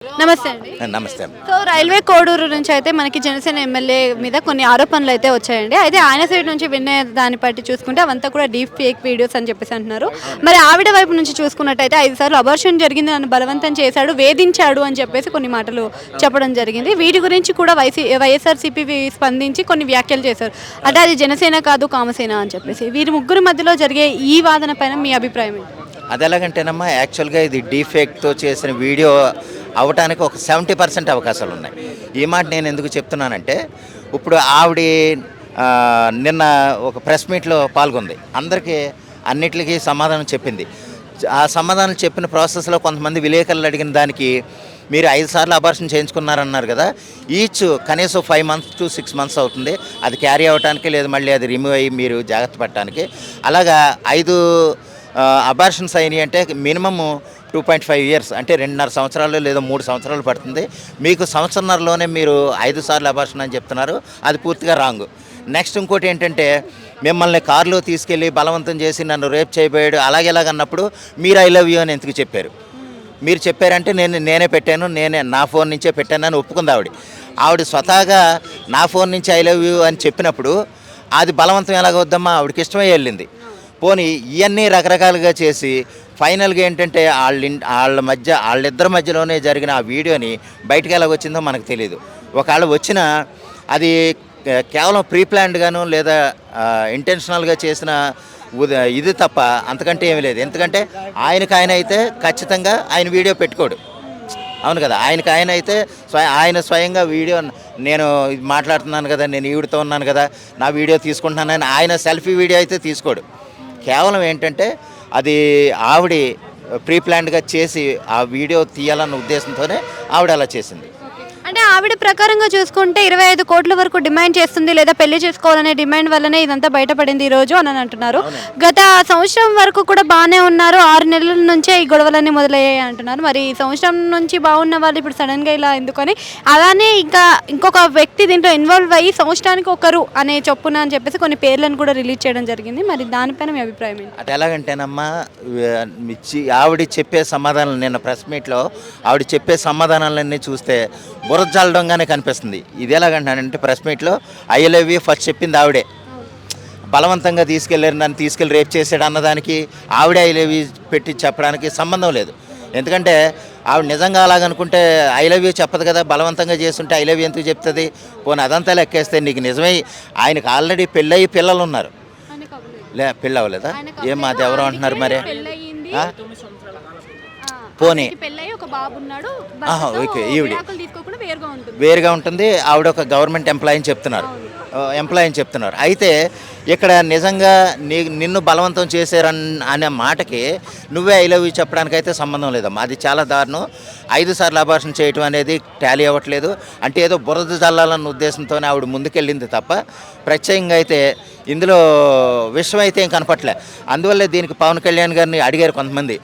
నమస్తే అండి. నమస్తే. సో రైల్వే కోడూరు నుంచి అయితే మనకి జనసేన ఎమ్మెల్యే మీద కొన్ని ఆరోపణలు అయితే వచ్చాయండి. అయితే ఆయన సైడ్ నుంచి వినే దాన్ని బట్టి చూసుకుంటే అవంతా కూడా డీప్ ఫేక్ వీడియోస్ అని చెప్పేసి అంటున్నారు. మరి ఆవిడ వైపు నుంచి చూసుకున్నట్టయితే 5 సార్లు అబార్షన్ జరిగింది, నన్ను బలవంతం చేశాడు, వేధించాడు అని చెప్పేసి కొన్ని మాటలు చెప్పడం జరిగింది. వీటి గురించి కూడా వైఎస్ఆర్సీపీ స్పందించి కొన్ని వ్యాఖ్యలు చేశారు. అంటే అది జనసేన కాదు కామసేన అని చెప్పేసి. వీరి ముగ్గురు మధ్యలో జరిగే ఈ వాదన పైన మీ అభిప్రాయం ఏంటి? అది ఎలాగంటేనమ్మా, యాక్చువల్గా ఇది డీఫేక్ట్తో చేసిన వీడియో అవటానికి ఒక 70% అవకాశాలు ఉన్నాయి. ఈ మాట నేను ఎందుకు చెప్తున్నానంటే, ఇప్పుడు ఆవిడ నిన్న ఒక ప్రెస్ మీట్లో పాల్గొంది, అందరికీ అన్నిటికీ సమాధానం చెప్పింది. ఆ సమాధానం చెప్పిన ప్రాసెస్లో కొంతమంది విలేకరులు అడిగిన దానికి మీరు 5 సార్లు అబార్షన్ చేయించుకున్నారన్నారు కదా, ఈచ్ కనీసం 5 months to 6 months అవుతుంది అది క్యారీ అవ్వటానికి, లేదు మళ్ళీ అది రిమూవ్ అయ్యి మీరు జాగ్రత్త పడటానికి. అలాగా 5 అబార్షన్స్ అయినాయి అంటే మినిమమ్ 2.5 years అంటే 2.5 సంవత్సరాలు లేదా 3 సంవత్సరాలు పడుతుంది. మీకు సంవత్సరంన్నరలోనే మీరు 5 సార్లు అబార్షన్ అని చెప్తున్నారు, అది పూర్తిగా రాంగ్. నెక్స్ట్ ఇంకోటి ఏంటంటే, మిమ్మల్ని కారులో తీసుకెళ్ళి బలవంతం చేసి నన్ను రేప్ చేయబోయాడు అలాగేలాగన్నప్పుడు మీరు ఐ లవ్ యూ అని ఎందుకు చెప్పారు? మీరు చెప్పారంటే నేనే పెట్టాను, నా ఫోన్ నుంచే పెట్టానని ఒప్పుకుంది ఆవిడ స్వతహాగా నా ఫోన్ నుంచి ఐ లవ్ యూ అని చెప్పినప్పుడు అది బలవంతం ఎలాగవుద్దమ్మా? ఆవిడకి ఇష్టమై వెళ్ళింది. పోనీ ఇవన్నీ రకరకాలుగా చేసి ఫైనల్గా ఏంటంటే వాళ్ళిద్దరి మధ్యలోనే జరిగిన ఆ వీడియోని బయటకు ఎలా వచ్చిందో మనకు తెలియదు. ఒకవేళ వచ్చినా అది కేవలం ప్రీ ప్లాన్డ్గాను లేదా ఇంటెన్షనల్గా చేసిన ఇది తప్ప అంతకంటే ఏమీ లేదు. ఎందుకంటే ఆయన అయితే ఖచ్చితంగా ఆయన వీడియో పెట్టుకోడు, అవును కదా? ఆయన అయితే ఆయన స్వయంగా వీడియో, నేను మాట్లాడుతున్నాను కదా, నేను ఈవిడతో ఉన్నాను కదా, నా వీడియో తీసుకుంటున్నానని ఆయన సెల్ఫీ వీడియో అయితే తీసుకోడు. కేవలం ఏంటంటే అది ఆవిడ ప్రీ ప్లాన్డ్గా చేసి ఆ వీడియో తీయాలన్న ఉద్దేశంతోనే ఆవిడ అలా చేసింది. అంటే ఆవిడ ప్రకారంగా చూసుకుంటే 25 కోట్ల వరకు డిమాండ్ చేస్తుంది, లేదా పెళ్లి చేసుకోవాలనే డిమాండ్ వల్లనే ఇదంతా బయటపడింది ఈ రోజు అని అంటున్నారు. గత సంవత్సరం వరకు కూడా బాగానే ఉన్నారు, 6 నెలల నుంచే ఈ గొడవలన్నీ మొదలయ్యాయి అంటున్నారు. మరి ఈ సంవత్సరం నుంచి బాగున్న వాళ్ళు ఇప్పుడు సడన్గా ఇలా ఎందుకని, అలానే ఇంకొక వ్యక్తి దీంట్లో ఇన్వాల్వ్ అయ్యి సంవత్సరానికి ఒకరు అనే చొప్పున అని చెప్పేసి కొన్ని పేర్లను కూడా రిలీజ్ చేయడం జరిగింది. మరి దానిపైన మీ అభిప్రాయం ఏంటి? అది ఎలాగంటేనమ్మా, ఆవిడ చెప్పే సమాధానాలు నిన్న ప్రెస్ మీట్లో ఆవిడ చెప్పే సమాధానాలన్నీ చూస్తే బురజల్లడంగానే కనిపిస్తుంది. ఇది ఎలాగంటానంటే, ప్రెస్ మీట్లో ఐ లవ్ యూ ఫస్ట్ చెప్పింది ఆవిడే. బలవంతంగా తీసుకెళ్ళారు, నన్ను తీసుకెళ్ళి రేప్ చేసాడు అన్నదానికి ఆవిడే ఐ లవ్ యూ పెట్టి చెప్పడానికి సంబంధం లేదు. ఎందుకంటే ఆవిడ నిజంగా అలాగనుకుంటే ఐ లవ్ యూ చెప్పదు కదా, బలవంతంగా చేస్తుంటే ఐ లవ్ యూ ఎందుకు చెప్తుంది? పోనీ అదంతా లెక్కేస్తే నీకు నిజమై ఆయనకు ఆల్రెడీ పెళ్ళయి పిల్లలు ఉన్నారు. పెళ్ళి అవ్వలేదా? ఏం అది ఎవరో అంటున్నారు మరి. పోనీ ఓకే, ఈవిడ వేరుగా ఉంటుంది, ఆవిడ ఒక గవర్నమెంట్ ఎంప్లాయీ అని చెప్తున్నారు. అయితే ఇక్కడ నిజంగా నిన్ను బలవంతం చేశారనే మాటకి నువ్వే ఐ లవ్ యూ చెప్పడానికైతే సంబంధం లేదమ్మా. అది చాలా దారుణం. 5 సార్లు అబార్షన్ చేయటం అనేది టాలీ అవ్వట్లేదు. అంటే ఏదో బురద జల్లాలన్న ఉద్దేశంతోనే ఆవిడ ముందుకెళ్ళింది తప్ప ప్రత్యేకంగా అయితే ఇందులో విషయం అయితే ఏం కనపట్లే. అందువల్లే దీనికి పవన్ కళ్యాణ్ గారిని అడిగారు కొంతమంది,